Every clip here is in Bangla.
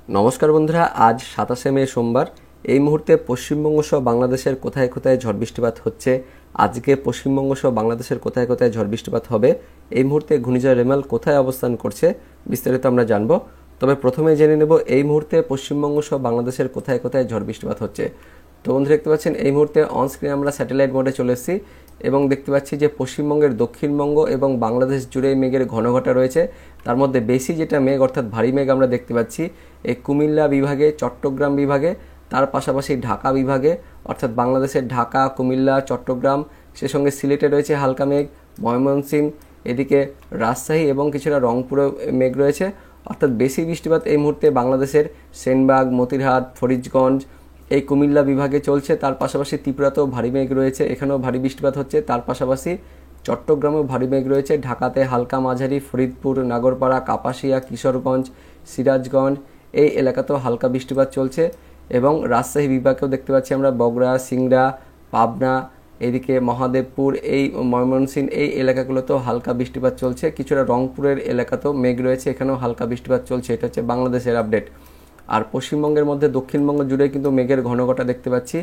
নমস্কার বন্ধুরা, আজ 27শে মে সোমবার। এই মুহূর্তে পশ্চিমবঙ্গ সহ বাংলাদেশের কোথায় কোথায় ঝড় বৃষ্টিপাত হচ্ছে, আজকে পশ্চিমবঙ্গ সহ বাংলাদেশের কোথায় কোথায় ঝড় বৃষ্টিপাত হবে, এই মুহূর্তে ঘূর্ণিঝড় রেমাল কোথায় অবস্থান করছে বিস্তারিত আমরা জানবো। তবে প্রথমে জেনে নেব এই মুহূর্তে পশ্চিমবঙ্গ সহ বাংলাদেশের কোথায় কোথায় ঝড় বৃষ্টিপাত হচ্ছে। তো বন্ধুরা দেখতে পাচ্ছেন এই মুহূর্তে অনস্ক্রিন আমরা স্যাটেলাইট মোডে চলে এসেছি এবং দেখতে পাচ্ছি যে পশ্চিমবঙ্গের দক্ষিণবঙ্গ এবং বাংলাদেশ জুড়ে মেঘের ঘনঘটা রয়েছে। তার মধ্যে বেশি যেটা মেঘ অর্থাৎ ভারী মেঘ আমরা দেখতে পাচ্ছি এই কুমিল্লা বিভাগে, চট্টগ্রাম বিভাগে, তার পাশাপাশি ঢাকা বিভাগে অর্থাৎ বাংলাদেশের ঢাকা, কুমিল্লা, চট্টগ্রাম, সে সঙ্গে সিলেটে রয়েছে হালকা মেঘ, ময়মনসিংহ, এদিকে রাজশাহী এবং কিছুটা রংপুরে মেঘ রয়েছে। অর্থাৎ বেশি বৃষ্টিপাত এই মুহূর্তে বাংলাদেশের সেনবাগ, মতিরহাট, ফরিদগঞ্জ, এই কুমিল্লা বিভাগে চলছে। তার পাশাপাশি ত্রিপুরাতেও ভারী মেঘ রয়েছে, এখানেও ভারী বৃষ্টিপাত হচ্ছে। তার পাশাপাশি চট্টগ্রামেও ভারী মেঘ রয়েছে, ঢাকাতে হালকা মাঝারি, ফরিদপুর, নাগরপাড়া, কাপাসিয়া, কিশোরগঞ্জ, সিরাজগঞ্জ এই এলাকাতেও হালকা বৃষ্টিপাত চলছে। এবং রাজশাহী বিভাগেও দেখতে পাচ্ছি আমরা বগুড়া, সিংড়া, পাবনা, এদিকে মহাদেবপুর, এই ময়মনসিংহ এই এলাকাগুলোতেও হালকা বৃষ্টিপাত চলছে। কিছুটা রংপুরের এলাকাতেও মেঘ রয়েছে, এখানেও হালকা বৃষ্টিপাত চলছে। এটা হচ্ছে বাংলাদেশের আপডেট। আর পশ্চিমবঙ্গের মধ্যে দক্ষিণবঙ্গ জুড়ে কিন্তু মেঘের ঘনঘটা দেখতে পাচ্ছি,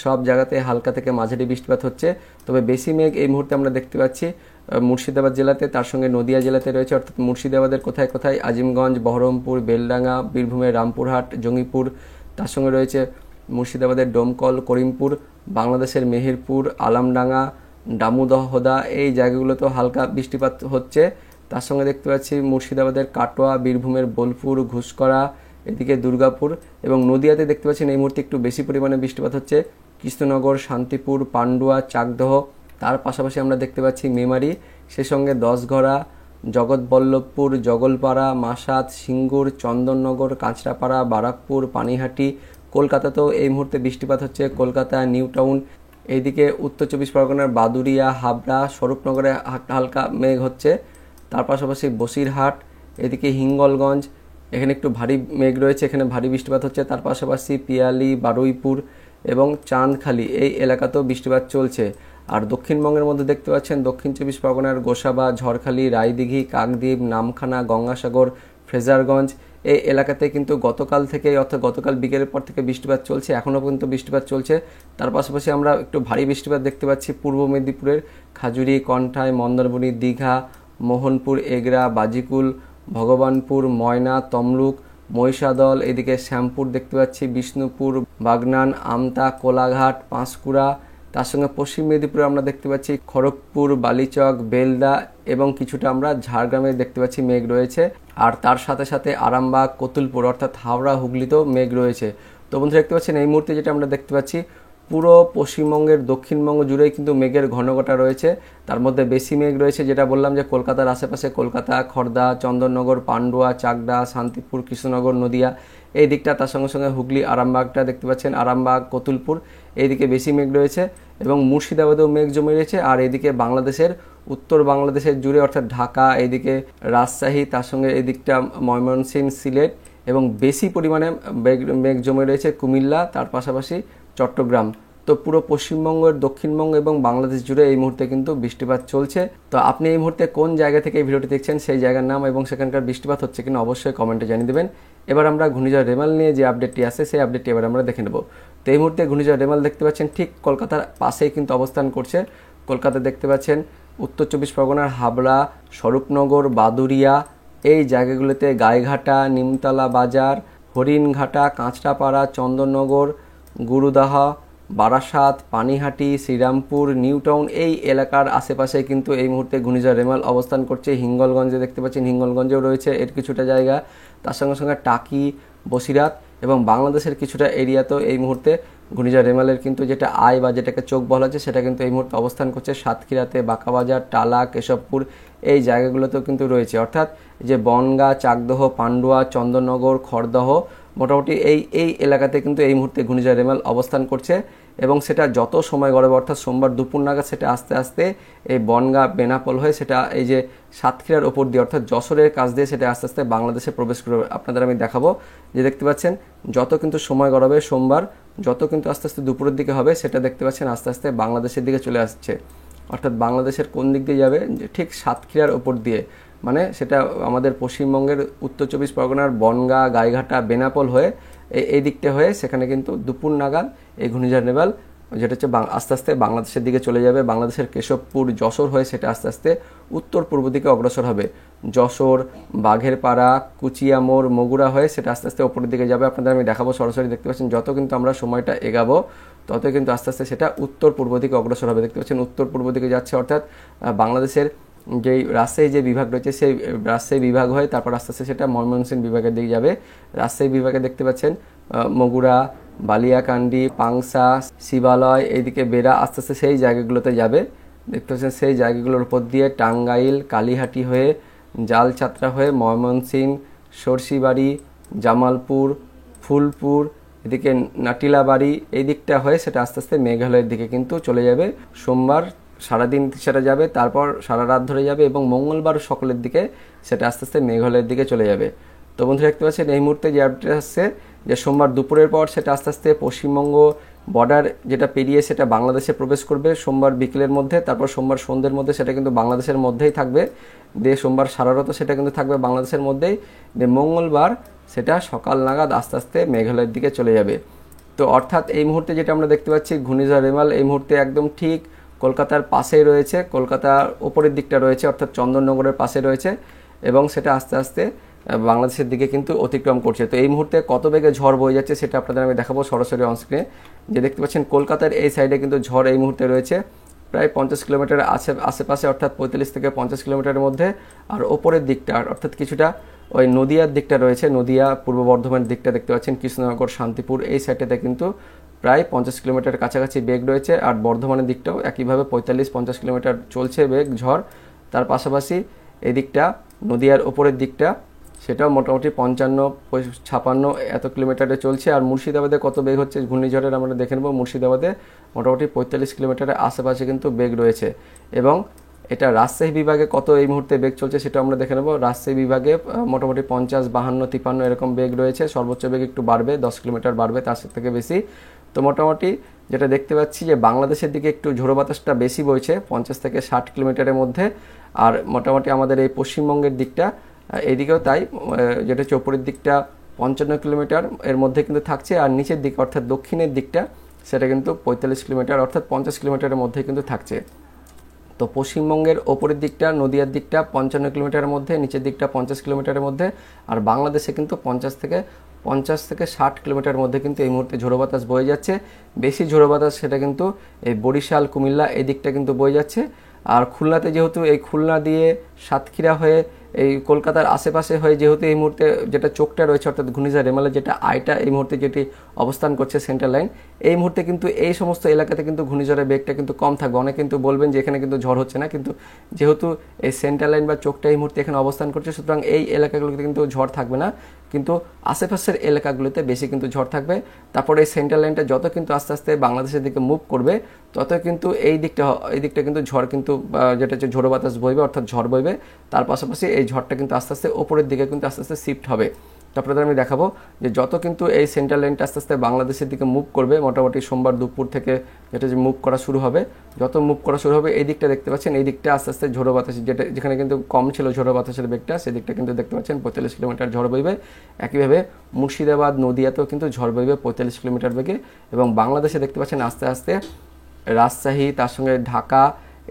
সব জায়গাতে হালকা থেকে মাঝারি বৃষ্টিপাত হচ্ছে। তবে বেশি মেঘ এই মুহূর্তে আমরা দেখতে পাচ্ছি মুর্শিদাবাদ জেলাতে, তার সঙ্গে নদিয়া জেলাতে রয়েছে। অর্থাৎ মুর্শিদাবাদের কোথায় কোথায় আজিমগঞ্জ, বহরমপুর, বেলডাঙ্গা, বীরভূমের রামপুরহাট, জঙ্গিপুর, তার সঙ্গে রয়েছে মুর্শিদাবাদের ডোমকল, করিমপুর, বাংলাদেশের মেহেরপুর, আলামডাঙ্গা, দামোদহদা এই জায়গাগুলোতেও হালকা বৃষ্টিপাত হচ্ছে। তার সঙ্গে দেখতে পাচ্ছি মুর্শিদাবাদের কাটোয়া, বীরভূমের বোলপুর, ঘুষকরা, এদিকে দুর্গাপুর এবং নদিয়াতে দেখতে পাচ্ছেন এই মুহূর্তে একটু বেশি পরিমাণে বৃষ্টিপাত হচ্ছে। কৃষ্ণনগর, শান্তিপুর, পান্ডুয়া, চাকদহ, তার পাশাপাশি আমরা দেখতে পাচ্ছি মেমারি, সে সঙ্গে দশঘরা, জগৎবল্লভপুর, জগলপাড়া, মাসাত, সিঙ্গুর, চন্দননগর, কাঁচরাপাড়া, বারাকপুর, পানিহাটি। কলকাতাতেও এই মুহূর্তে বৃষ্টিপাত হচ্ছে, কলকাতা, নিউ টাউন, এইদিকে উত্তর চব্বিশ পরগনার বাদুরিয়া, হাবড়া, স্বরূপনগরে হালকা মেঘ হচ্ছে। তার পাশাপাশি বসিরহাট, এদিকে হিঙ্গলগঞ্জ, এখানে একটু ভারী মেঘ রয়েছে, এখানে ভারী বৃষ্টিপাত হচ্ছে। তার পাশাপাশি পিয়ালি, বারুইপুর এবং চাঁদখালি এই এলাকাতেও বৃষ্টিপাত চলছে। আর দক্ষিণবঙ্গের মধ্যে দেখতে পাচ্ছেন দক্ষিণ চব্বিশ পরগনার গোসাবা, ঝড়খালি, রায়দিঘি, কাকদ্বীপ, নামখানা, গঙ্গাসাগর, ফ্রেজারগঞ্জ এই এলাকাতে কিন্তু গতকাল থেকে অর্থাৎ গতকাল বিকেলের পর থেকে বৃষ্টিপাত চলছে, এখনও পর্যন্ত বৃষ্টিপাত চলছে। তার পাশাপাশি আমরা একটু ভারী বৃষ্টিপাত দেখতে পাচ্ছি পূর্ব মেদিনীপুরের খাজুরি, কন্টাই, মন্দারমণি, দীঘা, মোহনপুর, এগরা, বাজিকুল, ভগবানপুর, ময়না, তমলুক, মহিষাদল, এদিকে শ্যামপুর দেখতে পাচ্ছি, বিষ্ণুপুর, বাগনান, আমতা, কোলাঘাট, পাঁশকুড়া। তার সঙ্গে পশ্চিম মেদিনীপুরে আমরা দেখতে পাচ্ছি খড়গপুর, বালিচক, বেলদা এবং কিছুটা আমরা ঝাড়গ্রামে দেখতে পাচ্ছি মেঘ রয়েছে। আর তার সাথে সাথে আরামবাগ, কতুলপুর অর্থাৎ হাওড়া, হুগলিতেও মেঘ রয়েছে। তো বন্ধুরা দেখতে পাচ্ছেন এই মুহূর্তে যেটা আমরা দেখতে পাচ্ছি পুরো পশ্চিমবঙ্গের দক্ষিণবঙ্গ জুড়েই কিন্তু মেঘের ঘনঘটা রয়েছে। তার মধ্যে বেশি মেঘ রয়েছে যেটা বললাম যে কলকাতার আশেপাশে, কলকাতা, খড়দা, চন্দননগর, পান্ডুয়া, চাকদা, শান্তিপুর, কৃষ্ণনগর, নদিয়া এই দিকটা, তার সঙ্গে সঙ্গে হুগলি, আরামবাগটা দেখতে পাচ্ছেন, আরামবাগ, কতুলপুর এইদিকে বেশি মেঘ রয়েছে এবং মুর্শিদাবাদেও মেঘ জমে রয়েছে। আর এইদিকে বাংলাদেশের উত্তর বাংলাদেশের জুড়ে অর্থাৎ ঢাকা, এইদিকে রাজশাহী, তার সঙ্গে এদিকটা ময়মনসিংহ, সিলেট এবং বেশি পরিমাণে মেঘ জমে রয়েছে কুমিল্লা, তার পাশাপাশি চট্টগ্রাম। তো পুরো পশ্চিমবঙ্গের দক্ষিণবঙ্গ এবং বাংলাদেশ জুড়ে এই মুহূর্তে কিন্তু বৃষ্টিপাত চলছে। তো আপনি এই মুহূর্তে কোন জায়গা থেকে এই ভিডিওটি দেখছেন, সেই জায়গার নাম এবং সেখানকার বৃষ্টিপাত হচ্ছে কিনা অবশ্যই কমেন্টে জানিয়ে দেবেন। এবার আমরা ঘূর্ণিঝড় রেমাল নিয়ে যে আপডেটটি আছে সেই আপডেটটি এবার আমরা দেখে নেব। তো এই মুহূর্তে ঘূর্ণিঝড় রেমাল দেখতে পাচ্ছেন ঠিক কলকাতার পাশেই কিন্তু অবস্থান করছে। কলকাতা দেখতে পাচ্ছেন উত্তর চব্বিশ পরগনার হাবড়া, স্বরূপনগর, বাদুরিয়া এই জায়গাগুলোতে গাইঘাটা, নিমতলা বাজার, হরিণঘাটা, কাঁচরাপাড়া, চন্দননগর, গুরুদাহা, বারাসাত, পানিহাটি, শ্রীরামপুর, নিউ টাউন এই এলাকার আশেপাশে কিন্তু এই মুহূর্তে ঘূর্ণিঝড় রেমাল অবস্থান করছে। হিঙ্গলগঞ্জে দেখতে পাচ্ছেন, হিঙ্গলগঞ্জেও রয়েছে এর কিছুটা জায়গা। তার সঙ্গে সঙ্গে টাকি, বসিরহাট এবং বাংলাদেশের কিছুটা এরিয়াতেও এই মুহূর্তে ঘূর্ণিঝড় রেমালের কিন্তু যেটা আয় বা যেটাকে চোখ বলা হচ্ছে সেটা কিন্তু এই মুহূর্তে অবস্থান করছে সাতক্ষীরাতে, বাঁকাবাজার, টালা, কেশবপুর এই জায়গাগুলোতেও কিন্তু রয়েছে। অর্থাৎ যে বনগাঁ, চাকদহ, পান্ডুয়া, চন্দননগর, খড়দহ মোটামুটি এই এলাকাতে কিন্তু এই মুহূর্তে ঘূর্ণিঝড় রেমাল অবস্থান করছে এবং সেটা যত সময় গড়াবে অর্থাৎ সোমবার দুপুর নাগাদ সেটা আস্তে আস্তে এই বনগাঁ, বেনাপোল হয়ে সেটা এই যে সাতক্ষীরার ওপর দিয়ে অর্থাৎ যশোরের কাছ দিয়ে সেটা আস্তে আস্তে বাংলাদেশে প্রবেশ করবে। আপনাদের আমি দেখাবো যে দেখতে পাচ্ছেন যত কিন্তু সময় গড়াবে সোমবার, যত কিন্তু আস্তে আস্তে দুপুরের দিকে হবে সেটা দেখতে পাচ্ছেন আস্তে আস্তে বাংলাদেশের দিকে চলে আসছে। অর্থাৎ বাংলাদেশের কোন দিক দিয়ে যাবে, ঠিক সাতক্ষীরার ওপর দিয়ে মানে সেটা আমাদের পশ্চিমবঙ্গের উত্তর 24 পরগনার বনগাঁ, গাইঘাটা, বেনাপোল হয়ে এই দিকটা হয়ে সেখানে কিন্তু দুপুর নাগাদ এই ঘূর্ণিঝড় রেমাল যেটা হচ্ছে আস্তে আস্তে বাংলাদেশের দিকে চলে যাবে। বাংলাদেশের কেশবপুর, যশোর হয়ে সেটা আস্তে আস্তে উত্তর পূর্ব দিকে অগ্রসর হবে। যশোর, বাঘেরপাড়া, কুচিয়ামোড়, মগুরা হয়ে সেটা আস্তে আস্তে ওপরের দিকে যাবে। আপনাদের আমি দেখাবো সরাসরি, দেখতে পাচ্ছেন যত কিন্তু আমরা সময়টা এগাবো তত কিন্তু আস্তে আস্তে সেটা উত্তর পূর্ব দিকে অগ্রসর হবে। দেখতে পাচ্ছেন উত্তর পূর্ব দিকে যাচ্ছে, অর্থাৎ বাংলাদেশের যেই রাজশাহী যে বিভাগ রয়েছে সেই রাজশাহী বিভাগ হয়ে তারপর আস্তে আস্তে সেটা ময়মনসিংহ বিভাগের দিকে যাবে। রাজশাহী বিভাগে দেখতে পাচ্ছেন মগুরা, বালিয়াকান্দি, পাংশা, শিবালয়, এইদিকে বেড়া আস্তে আস্তে সেই জায়গাগুলোতে যাবে। দেখতে পাচ্ছেন সেই জায়গাগুলোর উপর দিয়ে টাঙ্গাইল, কালীহাটি হয়ে, জালচাত্রা হয়ে ময়মনসিংহ, সরসিবাড়ি, জামালপুর, ফুলপুর, এদিকে নাটিলাবাড়ি এই দিকটা হয়ে সেটা আস্তে আস্তে মেঘালয়ের দিকে কিন্তু চলে যাবে। সোমবার সারাদিন সেটা যাবে, তারপর সারা রাত ধরে যাবে এবং মঙ্গলবার সকালের দিকে সেটা আস্তে আস্তে মেঘালয়ের দিকে চলে যাবে। তো বন্ধুরা দেখতে পাচ্ছেন এই মুহূর্তে যে আপডেট আসছে যে সোমবার দুপুরের পর সেটা আস্তে আস্তে পশ্চিমবঙ্গ বর্ডার যেটা পেরিয়ে সেটা বাংলাদেশে প্রবেশ করবে সোমবার বিকেলের মধ্যে, তারপর সোমবার সন্ধ্যের মধ্যে সেটা কিন্তু বাংলাদেশের মধ্যেই থাকবে। দিয়ে সোমবার সারা রাতও সেটা কিন্তু থাকবে বাংলাদেশের মধ্যেই। দিয়ে মঙ্গলবার সেটা সকাল নাগাদ আস্তে আস্তে মেঘালয়ের দিকে চলে যাবে। তো অর্থাৎ এই মুহূর্তে যেটা আমরা দেখতে পাচ্ছি ঘূর্ণিঝড় রেমাল এই মুহূর্তে একদম ঠিক কলকাতার পাশেই রয়েছে, কলকাতার ওপরের দিকটা রয়েছে, অর্থাৎ চন্দননগরের পাশে রয়েছে এবং সেটা আস্তে আস্তে বাংলাদেশের দিকে কিন্তু অতিক্রম করছে। তো এই মুহূর্তে কত বেগে ঝড় বয়ে যাচ্ছে সেটা আপনাদের আমি দেখাবো সরাসরি অনস্ক্রিনে। যে দেখতে পাচ্ছেন কলকাতার এই সাইডে কিন্তু ঝড় এই মুহূর্তে রয়েছে প্রায় 50 কিলোমিটার আশেপাশে, অর্থাৎ 45 থেকে 50 কিলোমিটারের মধ্যে। আর ওপরের দিকটা অর্থাৎ কিছুটা ওই নদিয়ার দিকটা রয়েছে, নদিয়া, পূর্ব বর্ধমানের দিকটা দেখতে পাচ্ছেন, কৃষ্ণনগর, শান্তিপুর এই সাইডটাতে কিন্তু প্রায় 50 কিলোমিটার কাছাকাছি বেগ রয়েছে। আর বর্ধমানের দিকটাও একইভাবে 45-50 কিলোমিটার চলছে বেগ ঝড়। তার পাশাপাশি এই দিকটা নদিয়ার ওপরের দিকটা সেটাও মোটামুটি 55-56 এত কিলোমিটারে চলছে। আর মুর্শিদাবাদে কত বেগ হচ্ছে ঘূর্ণিঝড়ের আমরা দেখে নেব। মুর্শিদাবাদে মোটামুটি 45 কিলোমিটারের আশেপাশে কিন্তু বেগ রয়েছে। এবং এটা রাজশাহী বিভাগে কত এই মুহূর্তে বেগ চলছে সেটা আমরা দেখে নেব। রাজশাহী বিভাগে মোটামুটি 50, 52, 53 এরকম বেগ রয়েছে। সর্বোচ্চ বেগ একটু বাড়বে, 10 কিলোমিটার বাড়বে তার থেকে বেশি। তো মোটামুটি যেটা দেখতে পাচ্ছি যে বাংলাদেশের দিকে একটু ঝোড়ো বাতাসটা বেশি বইছে 50 থেকে 60 কিলোমিটারের মধ্যে। আর মোটামুটি আমাদের এই পশ্চিমবঙ্গের দিকটা এইদিকেও তাই, যেটা হচ্ছে ওপরের দিকটা 55 কিলোমিটার এর মধ্যে কিন্তু থাকছে। আর নিচের দিকে অর্থাৎ দক্ষিণের দিকটা সেটা কিন্তু 45 কিলোমিটার অর্থাৎ 50 কিলোমিটারের মধ্যে কিন্তু থাকছে। তো পশ্চিমবঙ্গের ওপরের দিকটা নদিয়ার দিকটা 55 কিলোমিটারের মধ্যে, নিচের দিকটা 50 কিলোমিটারের মধ্যে। আর বাংলাদেশে কিন্তু 50 থেকে 60 কিলোমিটারের মধ্যে কিন্তু এই মুহূর্তে ঝোড়ো বাতাস বয়ে যাচ্ছে। বেশি ঝোড়ো বাতাস সেটা কিন্তু এই বরিশাল, কুমিল্লা এই দিকটা কিন্তু বয়ে যাচ্ছে। আর খুলনাতে যেহেতু এই খুলনা দিয়ে সাতক্ষীরা হয়ে এই কলকাতার আশেপাশে হয়ে যেহেতু এই মুহূর্তে যেটা চোখটা রয়েছে অর্থাৎ ঘূর্ণিঝড় রেমালের যেটা আইটা এই মুহূর্তে যেটি অবস্থান করছে সেন্ট্রাল লাইন, এই মুহূর্তে কিন্তু এই সমস্ত এলাকাতে কিন্তু ঘূর্ণিঝড়ের বেগটা কিন্তু কম থাকবে। অনেকে কিন্তু বলবেন যে এখানে কিন্তু ঝড় হচ্ছে না, কিন্তু যেহেতু এই সেন্ট্রাল লাইন বা চোখটা এই মুহূর্তে এখানে অবস্থান করছে সুতরাং এই এলাকাগুলোতে কিন্তু ঝড় থাকবে না, কিন্তু আশেপাশের এলাকাগুলোতে বেশি কিন্তু ঝড় থাকবে। তারপরে এই সেন্ট্রাল লাইনটা যত কিন্তু আস্তে আস্তে বাংলাদেশের দিকে মুভ করবে তত কিন্তু এই দিকটা কিন্তু ঝড় কিন্তু যেটা হচ্ছে ঝোড়ো বাতাস বইবে অর্থাৎ ঝড় বইবে। তার পাশাপাশি এই ঝড়টা কিন্তু আস্তে আস্তে ওপরের দিকে কিন্তু আস্তে আস্তে শিফট হবে। তারপরে আমি দেখাবো যে যত কিন্তু এই সেন্ট্রাল লাইনটা আস্তে আস্তে বাংলাদেশের দিকে মুভ করবে মোটামুটি সোমবার দুপুর থেকে যেটা যে মুভ করা শুরু হবে, যত মুভ করা শুরু হবে এই দিকটা দেখতে পাচ্ছেন, এই দিকটা আস্তে আস্তে ঝোড়ো বাতাস যেখানে কিন্তু কম ছিল ঝোড়ো বাতাসের বেগটা সেদিকটা কিন্তু দেখতে পাচ্ছেন 45 কিলোমিটার ঝড় বইবে। একইভাবে মুর্শিদাবাদ, নদিয়াতেও কিন্তু ঝড় বইবে 45 কিলোমিটার বেগে। এবং বাংলাদেশে দেখতে পাচ্ছেন আস্তে আস্তে রাজশাহী, তার সঙ্গে ঢাকা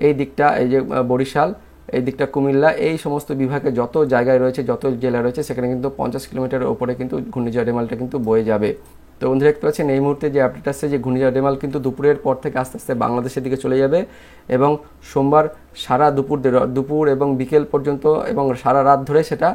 এই দিকটা, এই যে বরিশাল এই দিকটা, কুমিল্লা এই সমস্ত বিভাগে যত জায়গায় রয়েছে, যত জেলা রয়েছে সেখানে কিন্তু 50 কিলোমিটারের ওপরে কিন্তু ঘূর্ণিঝড় রেমালটা কিন্তু বয়ে যাবে। তো বন্ধুরা দেখতে পাচ্ছেন এই মুহূর্তে যে আপডেট আসছে যে ঘূর্ণিঝড় রেমাল কিন্তু দুপুরের পর থেকে আস্তে আস্তে বাংলাদেশের দিকে চলে যাবে এবং সোমবার সারা দুপুর এবং বিকেল পর্যন্ত এবং সারা রাত ধরে সেটা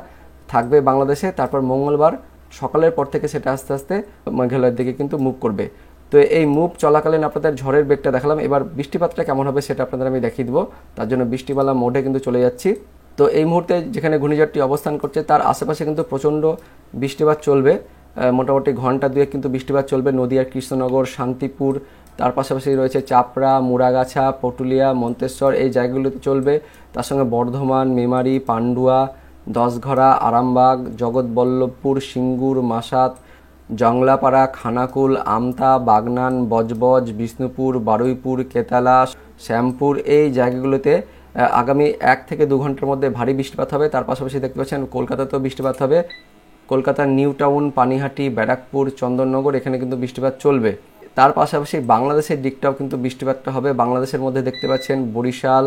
থাকবে বাংলাদেশে। তারপর মঙ্গলবার সকালের পর থেকে সেটা আস্তে আস্তে মেঘালয়ের দিকে কিন্তু মুভ করবে। তো এই মুভ চলাকালীন আপনাদের ঝড়ের বেগটা দেখালাম, এবার বৃষ্টিপাতটা কেমন হবে সেটা আপনাদের আমি দেখিয়ে দেবো। তার জন্য বৃষ্টিবালা মোডে কিন্তু চলে যাচ্ছি। তো এই মুহূর্তে যেখানে ঘূর্ণিঝড়টি অবস্থান করছে তার আশেপাশে কিন্তু প্রচণ্ড বৃষ্টিপাত চলবে, মোটামুটি ঘন্টা দুয়েক কিন্তু বৃষ্টিপাত চলবে নদিয়ার কৃষ্ণনগর, শান্তিপুর, তার পাশাপাশি রয়েছে চাপড়া, মুড়াগাছা, পটুলিয়া, মন্তেশ্বর এই জায়গাগুলোতে চলবে। তার সঙ্গে বর্ধমান, মেমারি, পান্ডুয়া, দশঘরা, আরামবাগ, জগৎবল্লভপুর, সিঙ্গুর, মাসাত, জংলাপাড়া, খানাকুল, আমতা, বাগনান, বজবজ, বিষ্ণুপুর, বারুইপুর, কেতালা, শ্যামপুর এই জায়গাগুলোতে আগামী 1 থেকে 2 ঘন্টার মধ্যে ভারী বৃষ্টিপাত হবে। তার পাশাপাশি দেখতে পাচ্ছেন কলকাতাতেও বৃষ্টিপাত হবে। কলকাতার নিউ টাউন, পানিহাটি, ব্যারাকপুর, চন্দননগর এখানে কিন্তু বৃষ্টিপাত চলবে। তার পাশাপাশি বাংলাদেশের দিকটাও কিন্তু বৃষ্টিপাতটা হবে। বাংলাদেশের মধ্যে দেখতে পাচ্ছেন বরিশাল,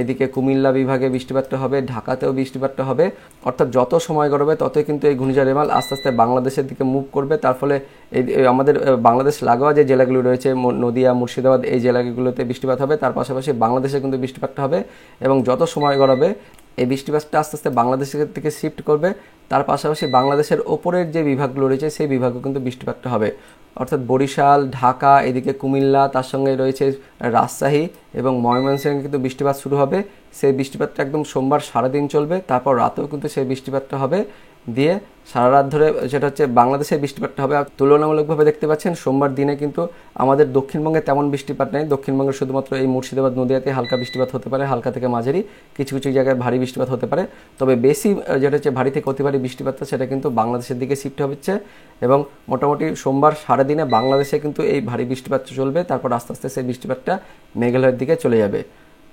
এদিকে কুমিল্লা বিভাগে বৃষ্টিপাতটা হবে, ঢাকাতেও বৃষ্টিপাতটা হবে। অর্থাৎ যত সময় গড়বে ততই কিন্তু এই ঘূর্ণিঝড় রেমাল আস্তে আস্তে বাংলাদেশের দিকে মুভ করবে। তার ফলে এই আমাদের বাংলাদেশ লাগোয়া যে জেলাগুলো রয়েছে নদিয়া, মুর্শিদাবাদ, এই জেলাগুলোতে বৃষ্টিপাত হবে। তার পাশাপাশি বাংলাদেশে কিন্তু বৃষ্টিপাতটা হবে এবং যত সময় গড়াবে এই বৃষ্টিপাতটা আস্তে আস্তে বাংলাদেশের দিকে শিফট করবে। তার পাশাপাশি বাংলাদেশের ওপরের যে বিভাগগুলো রয়েছে সেই বিভাগও কিন্তু বৃষ্টিপাতটা হবে। অর্থাৎ বরিশাল, ঢাকা, এদিকে কুমিল্লা, তার সঙ্গে রয়েছে রাজশাহী এবং ময়মনসিংহে কিন্তু বৃষ্টিপাত শুরু হবে। সেই বৃষ্টিপাতটা একদম সোমবার সারাদিন চলবে, তারপর রাতেও কিন্তু সেই বৃষ্টিপাতটা হবে, দিয়ে সারা রাত ধরে সেটা হচ্ছে বাংলাদেশের বৃষ্টিপাতটা হবে। আর তুলনামূলকভাবে দেখতে পাচ্ছেন সোমবার দিনে কিন্তু আমাদের দক্ষিণবঙ্গে তেমন বৃষ্টিপাত নেই। দক্ষিণবঙ্গে শুধুমাত্র এই মুর্শিদাবাদ, নদিয়াতে হালকা বৃষ্টিপাত হতে পারে, হালকা থেকে মাঝারি, কিছু কিছু জায়গায় ভারী বৃষ্টিপাত হতে পারে। তবে বেশি যেটা হচ্ছে ভারী থেকে অতি ভারী বৃষ্টিপাতটা সেটা কিন্তু বাংলাদেশের দিকে শিফট হচ্ছে এবং মোটামুটি সোমবার সারাদিনে বাংলাদেশে কিন্তু এই ভারী বৃষ্টিপাত চলবে। তারপর আস্তে আস্তে সেই বৃষ্টিপাতটা মেঘালয়ের দিকে চলে যাবে।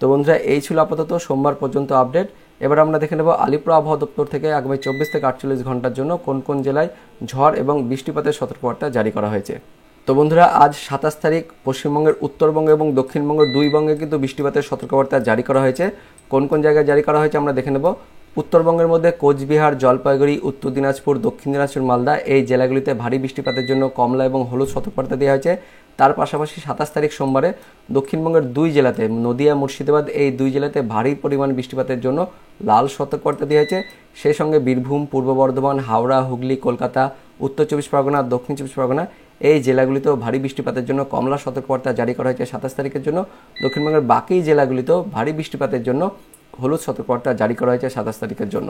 তো বন্ধুরা, এই ছিল আপাতত সোমবার পর্যন্ত আপডেট। এবার আমরা দেখে নেব আলিপুর আবহাওয়া দপ্তর থেকে আগামী 24 থেকে 48 ঘন্টার জন্য কোন কোন জেলায় ঝড় এবং বৃষ্টিপাতের সতর্কবার্তা জারি করা হয়েছে। তো বন্ধুরা, আজ 27 তারিখ পশ্চিমবঙ্গের উত্তরবঙ্গ এবং দক্ষিণবঙ্গের দুই বঙ্গে কিন্তু বৃষ্টিপাতের সতর্কবার্তা জারি করা হয়েছে। কোন কোন জায়গায় জারি করা হয়েছে আমরা দেখে নেব। উত্তরবঙ্গের মধ্যে কোচবিহার, জলপাইগুড়ি, উত্তর দিনাজপুর, দক্ষিণ দিনাজপুর, মালদা এই জেলাগুলিতে ভারী বৃষ্টিপাতের জন্য কমলা এবং হলুদ সতর্কবার্তা দেওয়া হয়েছে। তার পাশাপাশি 27 তারিখ সোমবারে দক্ষিণবঙ্গের দুই জেলাতে নদিয়া, মুর্শিদাবাদ এই দুই জেলাতে ভারী পরিমাণ বৃষ্টিপাতের জন্য লাল সতর্কবার্তা দেওয়া হয়েছে। সেই সঙ্গে বীরভূম, পূর্ব বর্ধমান, হাওড়া, হুগলি, কলকাতা, উত্তর 24 পরগনা, দক্ষিণ 24 পরগনা এই জেলাগুলিতেও ভারী বৃষ্টিপাতের জন্য কমলা সতর্কবার্তা জারি করা হয়েছে 27 তারিখের জন্য। দক্ষিণবঙ্গের বাকি জেলাগুলিতেও ভারী বৃষ্টিপাতের জন্য হলুদ সতর্কবার্তা জারি করা হয়েছে 27 তারিখের জন্য।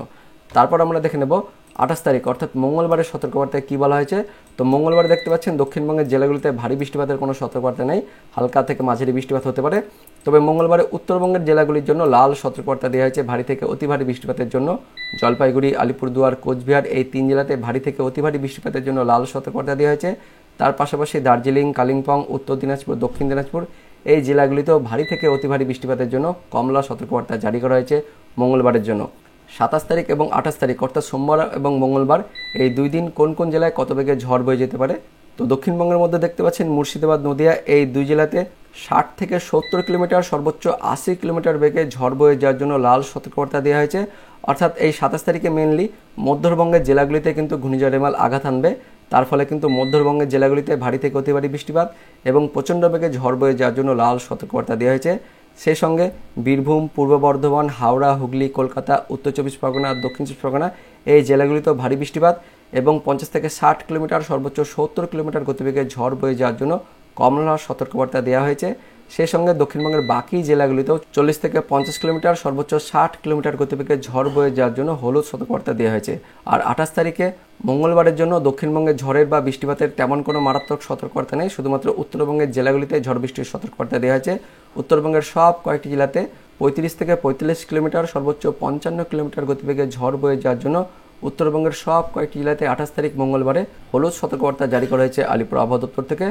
তারপর আমরা দেখে নেব 28 তারিখ অর্থাৎ মঙ্গলবারের সতর্কবার্তায় কী বলা হয়েছে। তো মঙ্গলবার দেখতে পাচ্ছেন দক্ষিণবঙ্গের জেলাগুলিতে ভারী বৃষ্টিপাতের কোনো সতর্কবার্তা নেই, হালকা থেকে মাঝারি বৃষ্টিপাত হতে পারে। তবে মঙ্গলবারে উত্তরবঙ্গের জেলাগুলির জন্য লাল সতর্কবার্তা দেওয়া হয়েছে ভারী থেকে অতি ভারী বৃষ্টিপাতের জন্য। জলপাইগুড়ি, আলিপুরদুয়ার, কোচবিহার এই তিন জেলাতে ভারী থেকে অতি ভারী বৃষ্টিপাতের জন্য লাল সতর্কবার্তা দেওয়া হয়েছে। তার পাশাপাশি দার্জিলিং, কালিম্পং, উত্তর দিনাজপুর, দক্ষিণ দিনাজপুর এই জেলাগুলিতেও ভারী থেকে অতি ভারী বৃষ্টিপাতের জন্য কমলা সতর্কবার্তা জারি করা হয়েছে মঙ্গলবারের জন্য। 27 তারিখ এবং 28 তারিখ অর্থাৎ সোমবার এবং মঙ্গলবার এই দুই দিন কোন কোন জেলায় কত বেগে ঝড় বয়ে যেতে পারে। তো দক্ষিণবঙ্গের মধ্যে দেখতে পাচ্ছেন মুর্শিদাবাদ, নদিয়া এই দুই জেলাতে 60 থেকে 70 কিলোমিটার, সর্বোচ্চ 80 কিলোমিটার বেগে ঝড় বয়ে যাওয়ার জন্য লাল সতর্কবার্তা দেওয়া হয়েছে। অর্থাৎ এই 27 তারিখে মেনলি মধ্যবঙ্গের জেলাগুলিতে কিন্তু ঘূর্ণিঝড় রেমাল আঘাত আনবে। তার ফলে কিন্তু মধ্যবঙ্গের জেলাগুলিতে ভারী থেকে অতি ভারী বৃষ্টিপাত এবং প্রচণ্ড বেগে ঝড় বয়ে যাওয়ার জন্য লাল সতর্কবার্তা দেওয়া হয়েছে। সেই সঙ্গে বীরভূম, পূর্ব বর্ধমান, হাওড়া, হুগলি, কলকাতা, উত্তর 24 পরগনা, দক্ষিণ 24 পরগনা এই জেলাগুলিতেও ভারী বৃষ্টিপাত এবং 50 থেকে 60 কিলোমিটার, সর্বোচ্চ 70 কিলোমিটার গতিবেগে ঝড় বয়ে যাওয়ার জন্য কমলা সতর্কবার্তা দেওয়া হয়েছে। সেই সঙ্গে দক্ষিণবঙ্গের বাকি জেলাগুলিতেও 40 থেকে 50 কিলোমিটার, সর্বোচ্চ 60 কিলোমিটার গতিবেগে ঝড় বয়ে যাওয়ার জন্য হলুদ সতর্কবার্তা দেওয়া হয়েছে। আর 28 তারিখে মঙ্গলবারের জন্য দক্ষিণবঙ্গে ঝড়ের বা বৃষ্টিপাতের তেমন কোনো মারাত্মক সতর্কবার্তা নেই, শুধুমাত্র উত্তরবঙ্গের জেলাগুলিতে ঝড় বৃষ্টির সতর্কবার্তা দেওয়া হয়েছে। উত্তরবঙ্গের সব কয়েকটি জেলাতে 35 থেকে 45 কিলোমিটার, সর্বোচ্চ 55 কিলোমিটার গতিবেগে ঝড় বয়ে যাওয়ার জন্য উত্তরবঙ্গের সব কয়েকটি জেলাতে 28 তারিখ মঙ্গলবারে হলুদ সতর্কবার্তা জারি করা হয়েছে আলিপুর আবহাওয়া দপ্তর থেকে।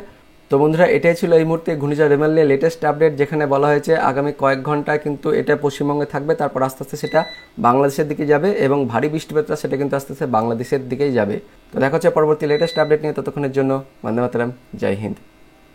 তো বন্ধুরা, এটাই ছিল এই মুহূর্তে ঘূর্ণিঝড় রেমাল নিয়ে লেটেস্ট আপডেট, যেখানে বলা হয়েছে আগামী কয়েক ঘন্টায় কিন্তু এটা পশ্চিমবঙ্গে থাকবে, তারপর আস্তে আস্তে সেটা বাংলাদেশের দিকে যাবে এবং ভারী বৃষ্টিপাতটা সেটা কিন্তু আস্তে আস্তে বাংলাদেশের দিকেই যাবে। তো দেখা হচ্ছে পরবর্তী লেটেস্ট আপডেট নিয়ে, ততক্ষণের জন্য বন্দে মাতরম, জয় হিন্দ।